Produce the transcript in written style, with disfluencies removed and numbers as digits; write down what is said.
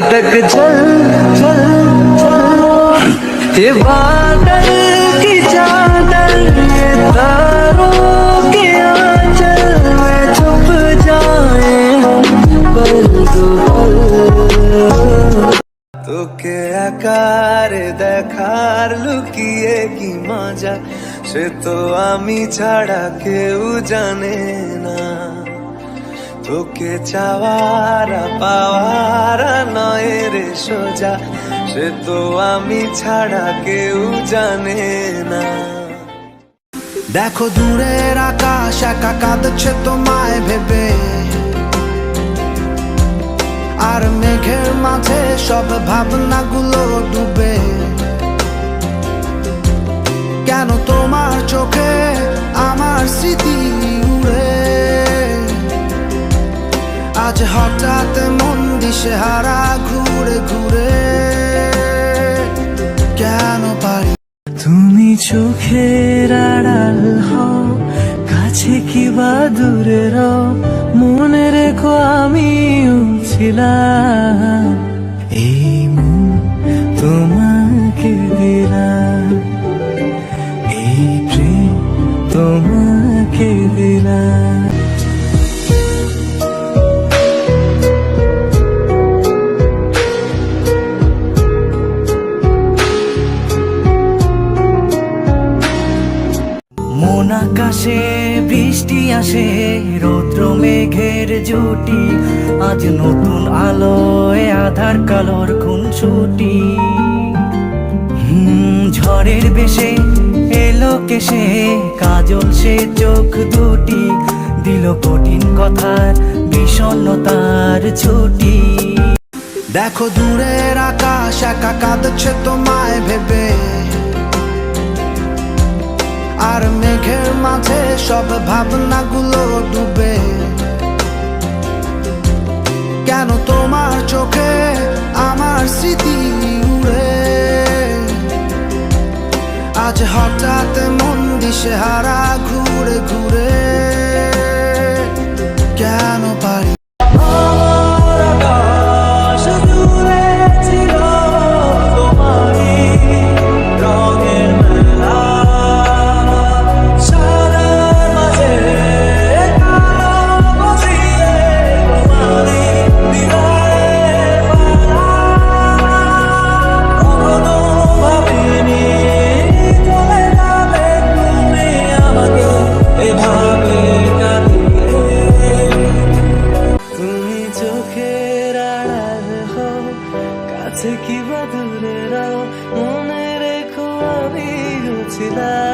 तक चल चल चल, ये बादल की चादर, ये तारों के आंचल में छुप जाए पल दो पल। তোকে আকার দেখার লুকিয়ে কি মজা, সে তো আমি ছাড়া কেউ জানে না। তোকে চাওয়ার পাওয়ার নয় রে সোজা, সে তো আমি ছাড়া কেউ জানে না। দেখো দূরের আকাশ একা কাঁদছে তোমায় ভেবে, আর মেঘের মাঝে সব ভাবনাগুলো ডুবে। কেন তোমার চোখে আমার স্মৃতি উড়ে, আজ হঠাৎ মন দিশেহারা ঘুরে ঘুরে। কেন পারি তুমি চোখের আড়াল হও, কাছে কি বা দূরে রও, মনে রেখো আমিও ছিলাম। এই মন তোমাকে দিলাম, এই প্রেম তোমাকে দিলাম। মন আকাশে বৃষ্টি আসে, রৌদ্র মেঘের জুটি, আজ নতুন আলোয় আধার কালোর খুনসুটি। ঝড়ের বেশে এলো কেসে, কাজল সে চোখ দুটি, দিল কঠিন কথার বিষণ্ণতার ছুটি। দেখো দূরের আকাশ একা কাঁদছে তোমায় ভেবে, আর মেঘের মাঝে সব ভাবনাগুলো ডুবে। কেন তোমার চোখে আমার স্মৃতি উড়ে, আজ হঠাৎ মন দিশেহারা ঘুরে ঘুরে। কেন পারি কাছে কি বা দূরে রও, মনে রেখো আমি ছিলাম।